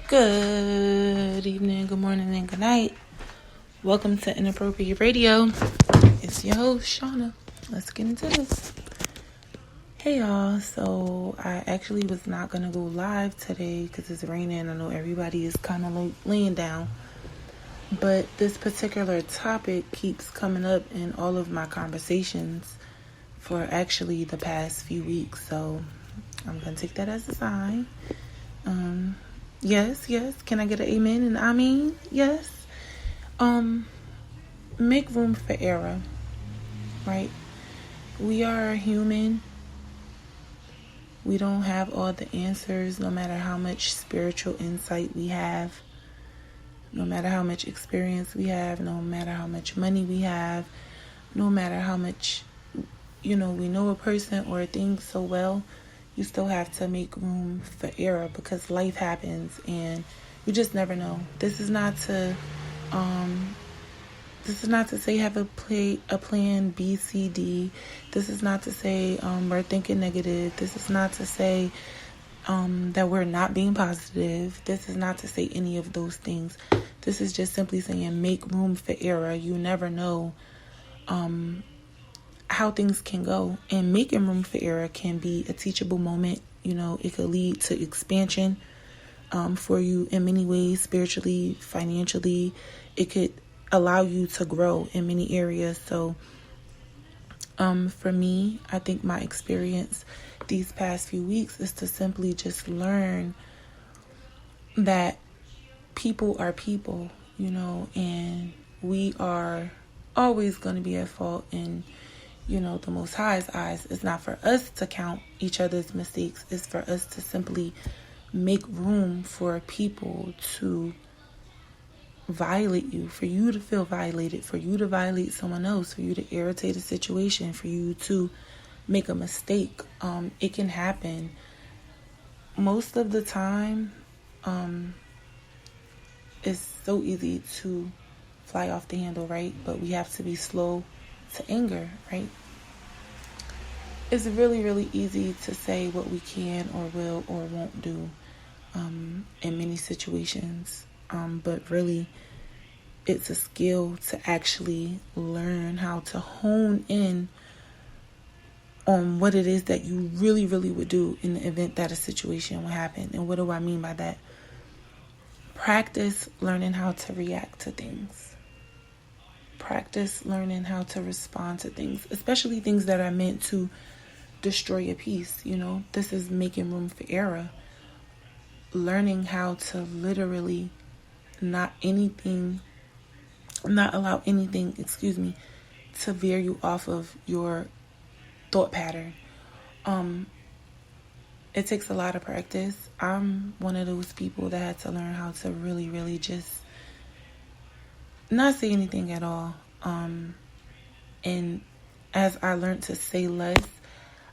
Good evening, good morning, and good night. Welcome to Inappropriate Radio. It's your host, Shauna. Let's get into this. Hey y'all, so I actually was not going to go live today because it's raining. I know everybody is kind of laying down. But this particular topic keeps coming up in all of my conversations for actually the past few weeks. So I'm going to take that as a sign. Yes. Can I get an amen and I mean? Yes. Make room for error, right? We are human. We don't have all the answers, no matter how much spiritual insight we have, no matter how much experience we have, no matter how much money we have, no matter how much, we know a person or a thing so well. You still have to make room for error because life happens and you just never know. This is not to say have a plan B, C, D. This is not to say we're thinking negative. This is not to say that we're not being positive. This is not to say any of those things. This is just simply saying make room for error. You never know how things can go, and making room for error can be a teachable moment. It could lead to expansion for you in many ways, spiritually, financially. It could allow you to grow in many areas. So for me, I think my experience these past few weeks is to simply just learn that people are people, and we are always going to be at fault. And the Most High's eyes, it's not for us to count each other's mistakes. It's for us to simply make room for people to violate you, for you to feel violated, for you to violate someone else, for you to irritate a situation, for you to make a mistake. It can happen. Most of the time, it's so easy to fly off the handle, right? But we have to be slow to anger, right? It's really, really easy to say what we can or will or won't do in many situations. But really, it's a skill to actually learn how to hone in on what it is that you really, really would do in the event that a situation will happen. And what do I mean by that? Practice learning how to react to things. Practice learning how to respond to things, especially things that are meant to destroy your peace. This is making room for error. Learning how to literally not allow anything, to veer you off of your thought pattern. It takes a lot of practice. I'm one of those people that had to learn how to really, really just not say anything at all. And as I learned to say less,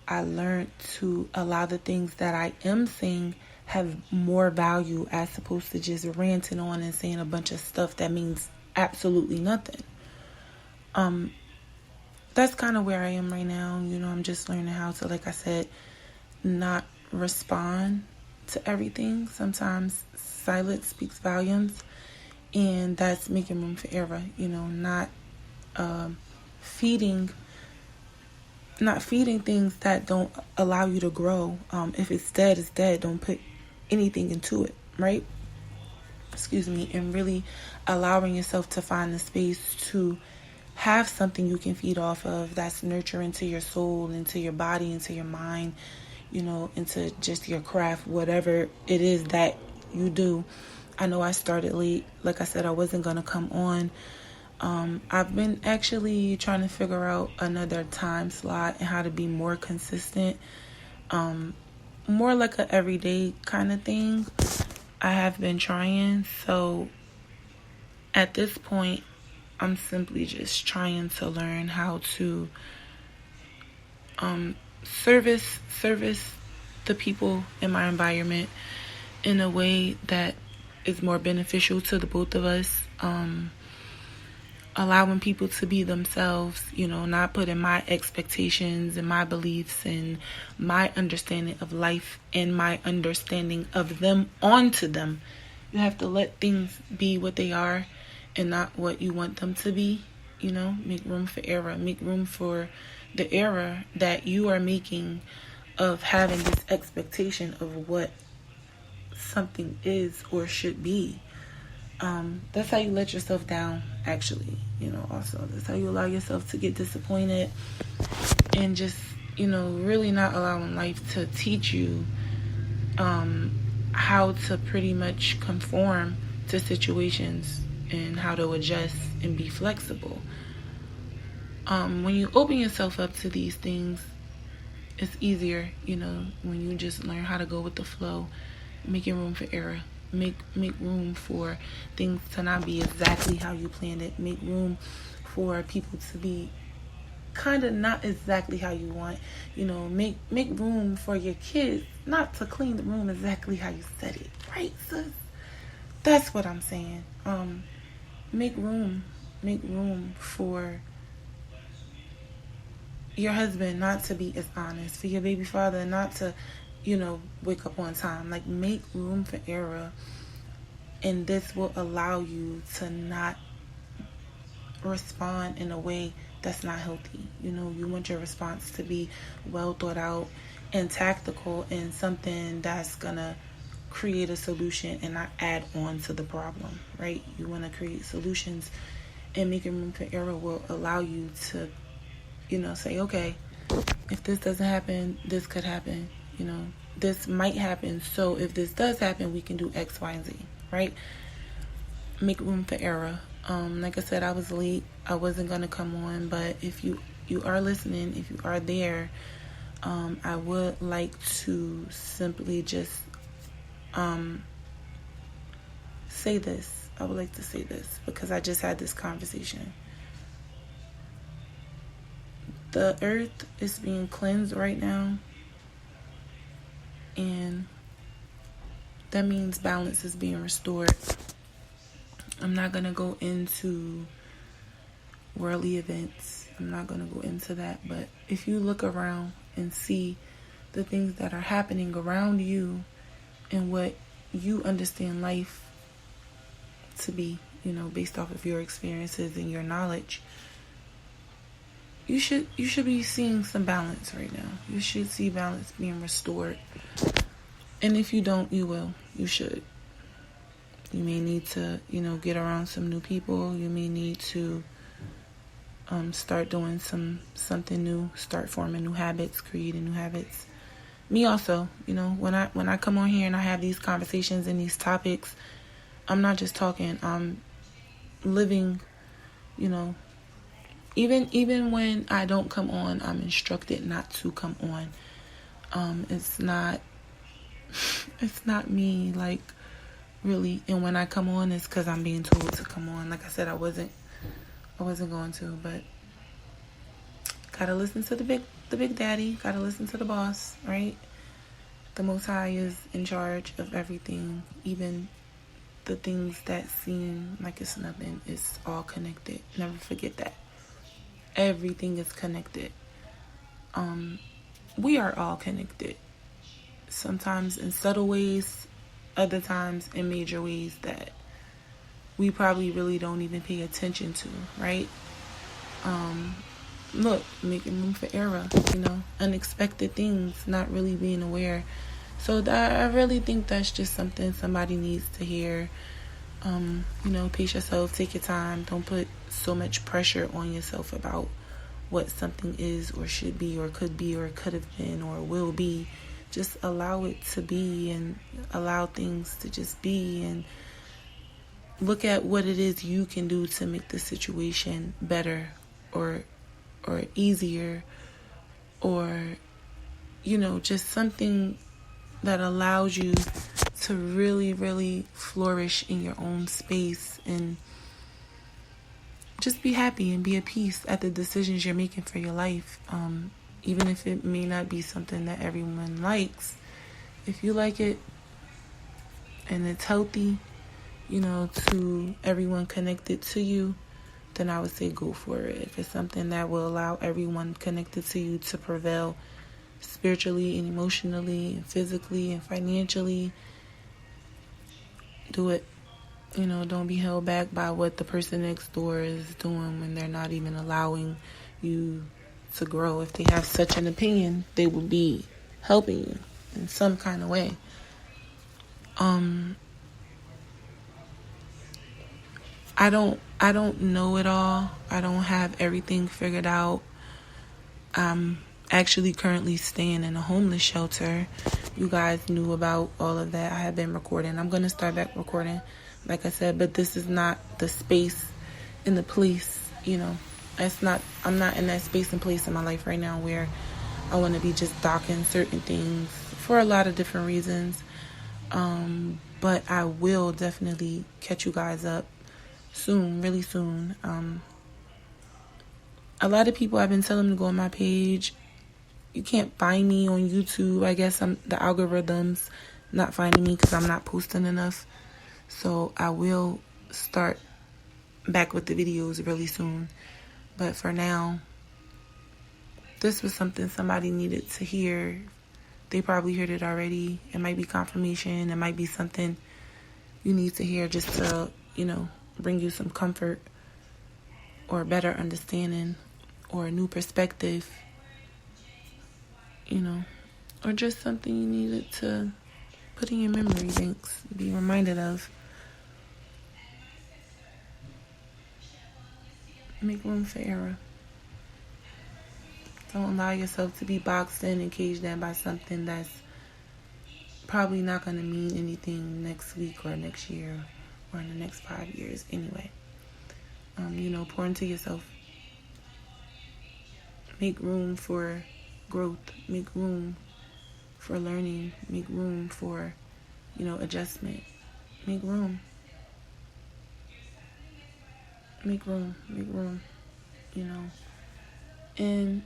I learned to allow the things that I am saying have more value as opposed to just ranting on and saying a bunch of stuff that means absolutely nothing. That's kind of where I am right now. I'm just learning how to, like I said, not respond to everything. Sometimes silence speaks volumes. And that's making room for error, not feeding things that don't allow you to grow. If it's dead, it's dead. Don't put anything into it, right? And really allowing yourself to find the space to have something you can feed off of that's nurturing to your soul, into your body, into your mind, into just your craft, whatever it is that you do. I know I started late. Like I said, I wasn't going to come on. I've been actually trying to figure out another time slot and how to be more consistent. More like an everyday kind of thing. I have been trying. So at this point, I'm simply just trying to learn how to service the people in my environment in a way that is more beneficial to the both of us. Allowing people to be themselves, not putting my expectations and my beliefs and my understanding of life and my understanding of them onto them. You have to let things be what they are and not what you want them to be. Make room for error. Make room for the error that you are making of having this expectation of what something is or should be. That's how you let yourself down, actually. Also, that's how you allow yourself to get disappointed and just, really not allowing life to teach you how to pretty much conform to situations and how to adjust and be flexible. When you open yourself up to these things, it's easier, when you just learn how to go with the flow, making room for error. Make room for things to not be exactly how you planned it. Make room for people to be kind of not exactly how you want. Make room for your kids not to clean the room exactly how you said it. Right, sis? That's what I'm saying. Make room for your husband not to be as honest, for your baby father not to, wake up on time. Like, make room for error, and this will allow you to not respond in a way that's not healthy. You want your response to be well thought out and tactical and something that's gonna create a solution and not add on to the problem, right? You want to create solutions, and making room for error will allow you to, say, okay, if this doesn't happen, this could happen. This might happen. So if this does happen, we can do X, Y, and Z, right? Make room for error. Like I said, I was late. I wasn't going to come on, but if you are listening, if you are there, I would like to simply just say this. I would like to say this because I just had this conversation. The earth is being cleansed right now, and that means balance is being restored. I'm not going to go into worldly events. I'm not going to go into that. But if you look around and see the things that are happening around you and what you understand life to be, based off of your experiences and your knowledge, you should be seeing some balance right now. You should see balance being restored. And if you don't, you will. You should. You may need to, get around some new people. You may need to start doing something new, start forming new habits, creating new habits. Me also, when I come on here and I have these conversations and these topics, I'm not just talking, I'm living, even when I don't come on, I'm instructed not to come on. It's not me, like, really. And when I come on, it's because I'm being told to come on. Like I said, I wasn't going to, but gotta listen to the big daddy. Gotta listen to the boss, right? The Most High is in charge of everything, even the things that seem like it's nothing. It's all connected. Never forget that. Everything is connected. We are all connected. Sometimes in subtle ways, other times in major ways that we probably really don't even pay attention to, right? Look, making room for error, unexpected things, not really being aware. So I really think that's just something somebody needs to hear. Pace yourself, take your time. Don't put so much pressure on yourself about what something is or should be or could be or could have been or will be. Just allow it to be and allow things to just be, and look at what it is you can do to make the situation better or easier, or just something that allows you to really, really flourish in your own space and just be happy and be at peace at the decisions you're making for your life. Even if it may not be something that everyone likes, if you like it and it's healthy, to everyone connected to you, then I would say go for it. If it's something that will allow everyone connected to you to prevail spiritually and emotionally and physically and financially, do it. You know, don't be held back by what the person next door is doing when they're not even allowing you to grow. If they have such an opinion, they will be helping you in some kind of way. I don't know it all. I don't have everything figured out. I'm actually currently staying in a homeless shelter. You guys knew about all of that. I have been recording. I'm going to start back recording, like I said, but this is not the space and the place, you know. I'm not in that space and place in my life right now where I want to be just docking certain things for a lot of different reasons. But I will definitely catch you guys up soon, really soon. A lot of people, I've been telling them to go on my page. You can't find me on YouTube. I guess the algorithm's not finding me because I'm not posting enough. So I will start back with the videos really soon. But for now, this was something somebody needed to hear. They probably heard it already. It might be confirmation. It might be something you need to hear just to, you know, bring you some comfort or a better understanding or a new perspective, you know, or just something you needed to put in your memory banks, be reminded of. Make room for error. Don't allow yourself to be boxed in and caged in by something that's probably not going to mean anything next week or next year or in the next 5 years anyway. You know, pour into yourself. Make room for growth. Make room for learning. Make room for, you know, adjustment. Make room. Make room, you know. And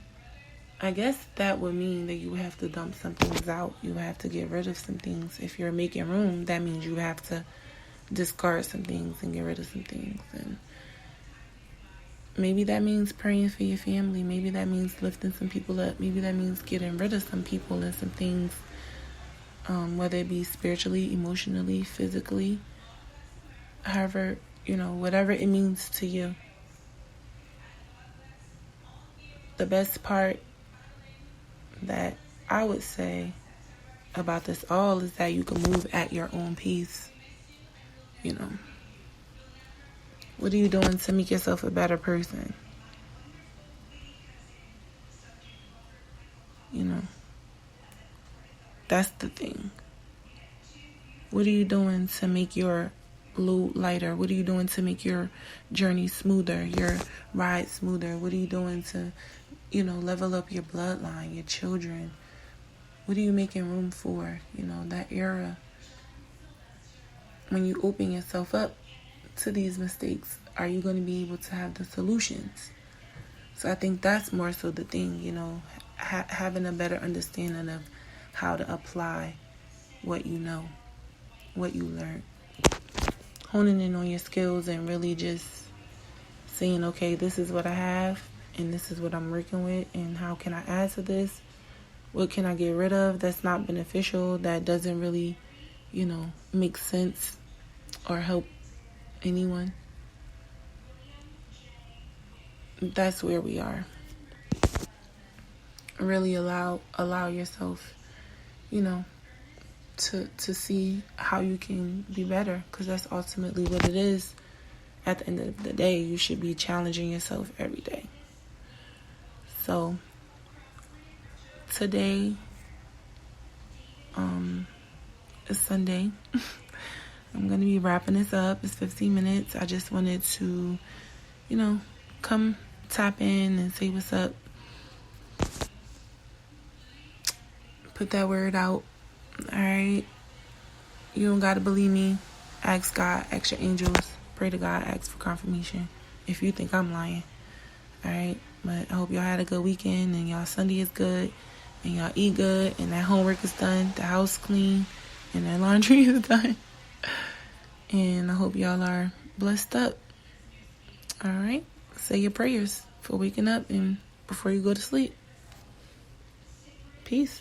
I guess that would mean that you have to dump some things out. You have to get rid of some things. If you're making room, that means you have to discard some things and get rid of some things. And maybe that means praying for your family. Maybe that means lifting some people up. Maybe that means getting rid of some people and some things, whether it be spiritually, emotionally, physically, however, you know, whatever it means to you. The best part that I would say about this all is that you can move at your own pace. You know, what are you doing to make yourself a better person? You know, that's the thing. What are you doing to make your load lighter? What are you doing to make your journey smoother, your ride smoother? What are you doing to, you know, level up your bloodline, your children? What are you making room for? You know, that era. When you open yourself up to these mistakes, are you going to be able to have the solutions? So I think that's more so the thing, you know, having a better understanding of how to apply what you know, what you learn. Honing in on your skills and really just saying, okay, this is what I have and this is what I'm working with, and how can I add to this? What can I get rid of that's not beneficial, that doesn't really, you know, make sense or help anyone? That's where we are. Really allow yourself, you know, to see how you can be better, because that's ultimately what it is. At the end of the day, you should be challenging yourself every day. So today is Sunday. I'm going to be wrapping this up. It's 15 minutes. I just wanted to, you know, come tap in and say what's up. Put that word out. Alright? You don't got to believe me. Ask God. Ask your angels. Pray to God. Ask for confirmation if you think I'm lying. Alright? But I hope y'all had a good weekend and y'all Sunday is good and y'all eat good and that homework is done, the house clean, and that laundry is done. And I hope y'all are blessed up. Alright? Say your prayers for waking up and before you go to sleep. Peace.